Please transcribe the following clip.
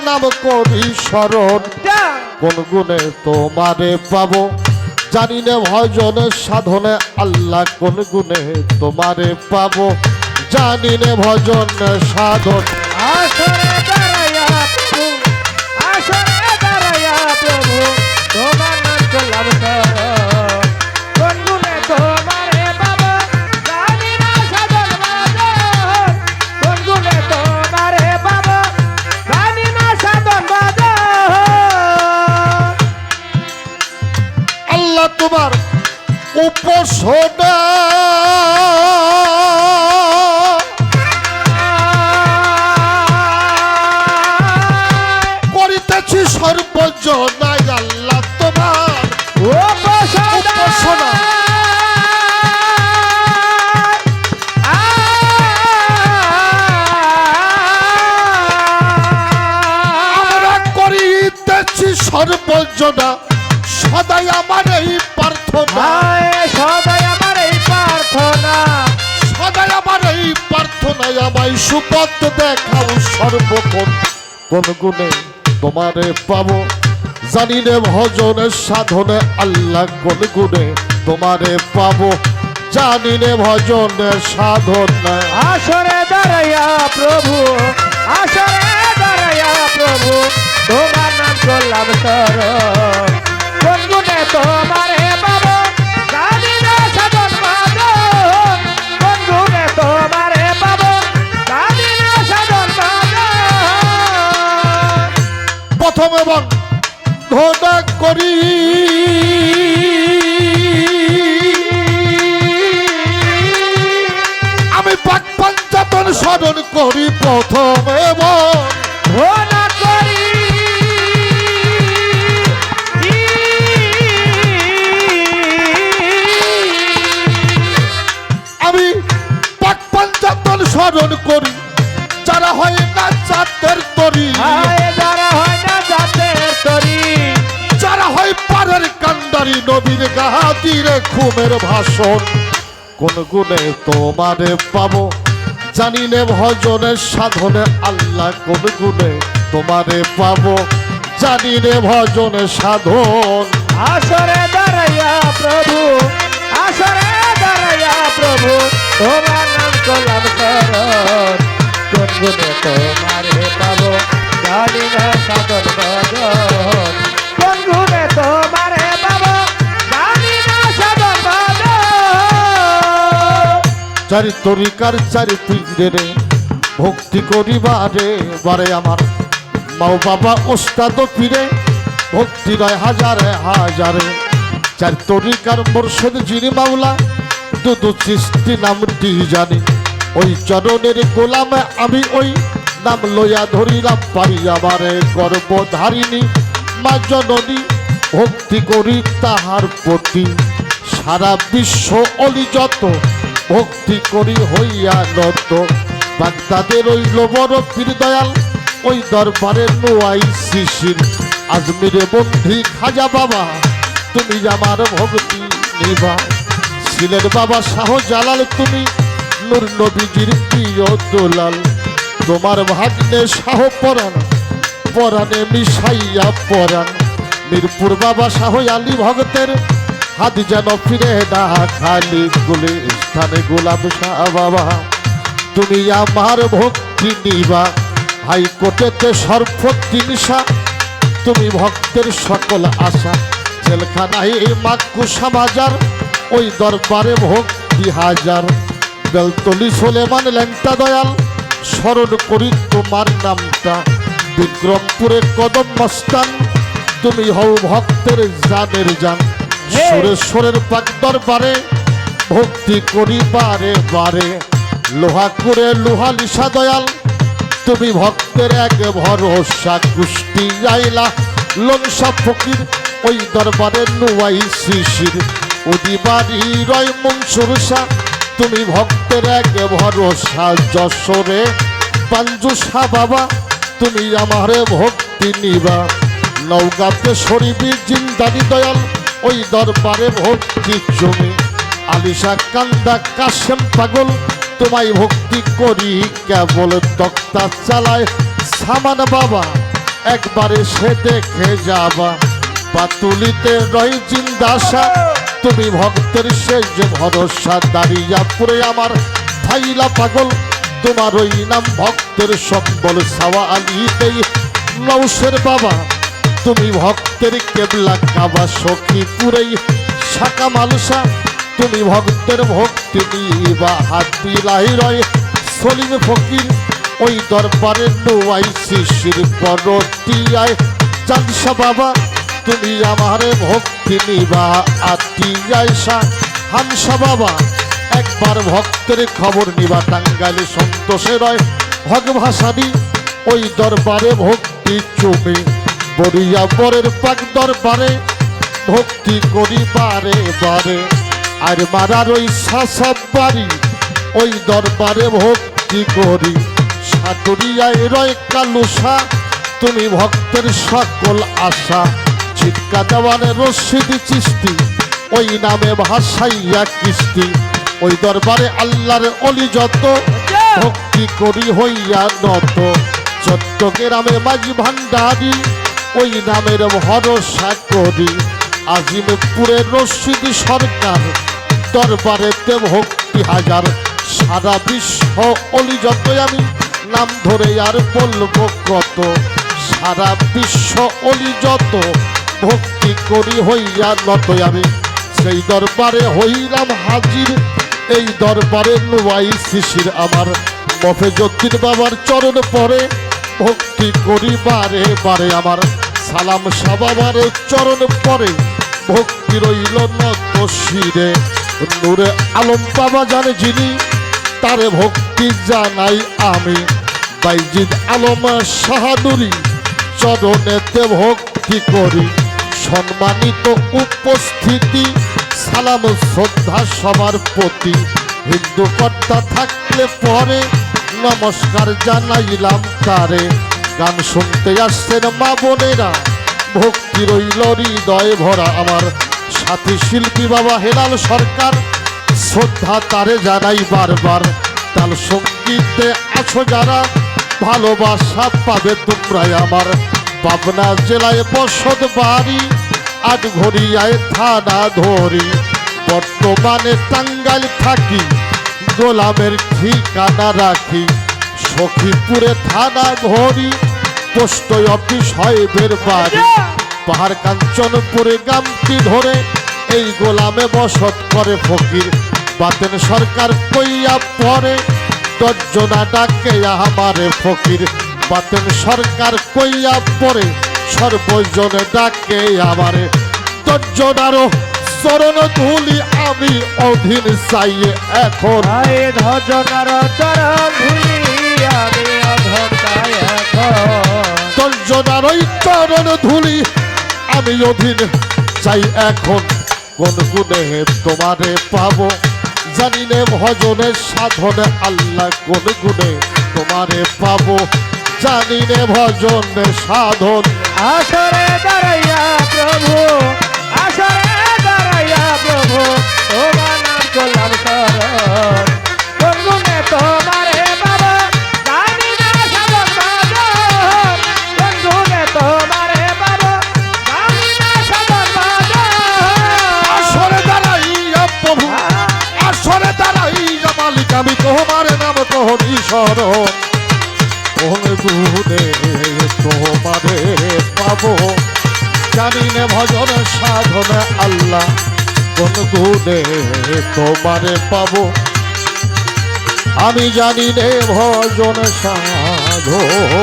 নাম করি স্মরণ কোন গুণে তোমারে পাবো জানি নে ভজনে সাধনে আল্লাহ কোন গুণে তোমারে পাবো জানি নে ভজন সাধন আসরে দাঁড়াইয়া প্রভু আসরে দাঁড়াইয়া প্রভু তোমার নাম করলাম কোন গুণে তোমারে বাবা জানি না সাধন বাদন কোন গুণে তোমারে বাবা জানি না সাধন বাদন আল্লাহ তোমার উপাসনা করিতেছি সর্বজনায় আল্লাহ তোমার উপাসনা আমরা করিতেছি সর্বজনা সদাই আমার এই প্রার্থনা সদাই আমার এই প্রার্থনা সদাই আমার এই প্রার্থনায় আমায় সুপথ দেখাও সর্বক্ষণ কোন গুণে তোমারে পাবো জানি নে ভজনে সাধনে আল্লাহ কোন গুণে তোমারে পাবো জানি নে ভজনে সাধনে আসরে দাঁড়াইয়া প্রভু আসরে দাঁড়াইয়া প্রভু তোমার নাম করলাম শরণ কোন গুণে তোমারে পাবো জানি না সাধন বাদন কোন গুণে তোমারে পাবো জানি না সাধন বাদন প্রথম এবং ধনা করি আমি পাক পঞ্চাতন স্মরণ করি প্রথম এবং ধনা করি আমি পাক পঞ্চাতন স্মরণ করি যারা হয় না জাতের তরি যারা হয় না জাতের তরি যারা হয় পারের কান্ডারি নবীর গাহাতিরে খুমের ভাষণ কোন গুণে তোমারে পাবো জানি নে ভজনে সাধনে আল্লাহ কোন গুণে তোমারে পাবো জানি নে ভজনে সাধন আসরে দাঁড়াইয়া প্রভু আসরে দাঁড়াইয়া প্রভু তোমার নাম করলাম শরণ কোন গুণে তোমারে পাবো জানি না সাধন ভজন কোন গুণে তোমারে পাবো জানি না সাধন ভজন চারি তরিকার চারি পীরে ভক্তি করিবারে বারে আমার মাও বাবা ওস্তাদ পীরে ভক্তি রয় হাজারে হাজারে চারি তরিকার মুর্শিদ যিনি মাওলা দুদু চিস্তি নামটি জানি ওই চরণের গোলামে আমি ওই নাম লইয়া ধরিলাম পারি আমারে গর্বধারিণী মা জননী ভক্তি করি তাহার প্রতি সারা বিশ্ব অলি যত ভক্তি করি হইয়া নত বাগদাদের ওই লোবর পীর দয়াল ওই দরবারের নোয়াই শিশির আজমিরে বন্ধি খাজা বাবা তুমি আমার ভক্তি নিবা সিলের বাবা শাহ জালাল তুমি নূর নবীজির প্রিয় দুলাল তোমার ভাগ্নে শাহ পরাণ পরাণে মিশাইয়া পরাণ মিরপুর বাবা শাহ আলী ভগতের হাত যেন ফিরে না খালি গুলি স্থানে গোলাপ শাহ বাবা তুমি আমার ভক্তি নিবা হাইকোর্টেতে সর্বতিনিশা তুমি ভক্তের সকল আশা জেলখানায় মাকুসা বাজার ওই দরবারে ভক্তি হাজার বেলতলি সোলেমান ল্যাংটা দয়াল স্মরণ করি তোমার নামটা বিক্রমপুরে কদম মস্তান তুমি হও ভক্তের জানের জান সুরেশ্বরের পাক দরবারে ভক্তি করি বারে বারে লোহা করে লোহা লিসা দয়াল তুমি ভক্তের এক ভরসা কুষ্টি আইলা লংসা ফকির ওই দরবারে নুয়াই শিশির উদিবাড়ি রয় মনসুর শাহ তুমি ভক্তের এক ভরসা যশোরে পাঞ্জুসা বাবা তুমি আমারে ভক্তি নিবা নওগাঁতে শরীফি জিন্দারি দয়াল ওই দরবারে ভক্তি জমি আলিশা কান্দা কাশেম পাগল তোমায় ভক্তি করি কেবল তক্তা চালায় সামান বাবা একবারে সে দেখে যাবা পাতুলিতে রয় জিন্দাসা তুমি ভক্তের শেষ যে ভরসা দাঁড়িয়া পুরে আমার ভাইলা পাগল তোমার ওই নাম ভক্তের সম্বল সাওয়া আলিতেই নৌসের বাবা তুমি ভক্তের কেবলা কাবা সখী পুরেই শাখা মালসা তুমি ভক্তের ভক্তি নিবা হাতি লাই রয় সলিম ফকির ওই দরবারে নুয়াই শিশির পরটিয়ায় চাঁদশা বাবা তুমি আমারে ভক্তি নিবা আতিয়ায় শাহ হামসা বাবা একবার ভক্তের খবর নিবা টাঙ্গাইলে সন্তোষে রয় ভগ ভাসানি ওই দরবারে ভক্তি চুমে বরিয়া বরের পাক দরবারে ভক্তি করি বারে বারে আর মারার ওই শাসব বাড়ি ওই দরবারে ভক্তি করি সাটুরিয়ায় রয় কালুসা তুমি ভক্তের সকল আশা ছিটকা দেওয়ানে রশিদ চিস্তি ওই নামে ভাসাইয়া কিস্তি ওই দরবারে আল্লাহর অলি যত ভক্তি করি হইয়া নত চট্টগ্রামে মাঝি ভান্ডারি ওই নামের ভরসা করি আজিমপুরের রশিদ সরকার দরবারেতে ভক্তি হাজার সারা বিশ্ব অলি যত আমি নাম ধরে আর বলবো কত সারা বিশ্ব অলি যত ভক্তি করি হইয়া নত আমি সেই দরবারে হইলাম হাজির এই দরবারে নুয়াই শিশির আমার মফেজুদ্দিন বাবার চরণ পরে ভক্তি করি বারে বারে আমার সালাম শাহ বাবার চরণ পরে ভক্তি রইল নত শিরে নূরে আলম বাবা জানে যিনি তারে ভক্তি জানাই আমি বাইজিদ আলম শাহাদুরি চরণেতে ভক্তি করি সম্মানিত উপস্থিতি সালাম শ্রদ্ধা সবার প্রতি হিন্দু কর্তা থাকলে পরে নমস্কার জানাইলাম তারে গান শুনতে আসছেন মা বোনেরা ভক্তি রইল হৃদয় ভরা আমার সাথী শিল্পী বাবা হেলাল সরকার শ্রদ্ধা তারে জানাই বারবার তাল সঙ্গীতে আছো যারা ভালোবাসা পাবে তোমরাই আমার পাবনা জেলায় বসত বাড়ি আটঘরিয়ায় থানা ধরি বর্তমানে টাঙ্গাইল থাকি গোলামের ঠিকানা রাখি সখীপুরে থানা ঘড়ি পোস্ট অফিস সাহেবের বাড়ি পাহাড় কাঞ্চনপুরে গ্রামটি ধরে এই গোলামে বসত করে ফকির বাতেন সরকার কইয়া পরে দর্জনা ডাকে আমারে ফকির বাতেন সরকার কইয়া পরে সর্বজনে ডাকে আমারে দর্জনারও চরণ ধুলি আমি অধীন চাইয়ে এখন ধজনার চরণ ধুলি আমি অধর চাই এখন দর্জনার ওই চরণ ধুলি আমি অধীন চাই এখন কোন গুণে তোমারে পাবো জানি নে ভজনের সাধনে আল্লাহ কোন গুণে তোমারে পাবো জানি নে ভজনের সাধন আসরে দাঁড়াইয়া প্রভু আসরে দাঁড়াইয়া প্রভু তোমার নাম করলাম শরণ কোন গুণে তোমারে বাবা জানি না সাধন বাজন কোন গুণে তোমারে বাবা জানি না সাধন বাজন আসরে দাঁড়াইয়া প্রভু আসরে দাঁড়াইয়া মালিক আমি তোমার নাম করি শরণ কোন গুণে তোমারে পাবো জানি নে ভজন সাধন আল্লাহ কোন গুণে তোমারে পাবো আমি জানি নে ভজন সাধন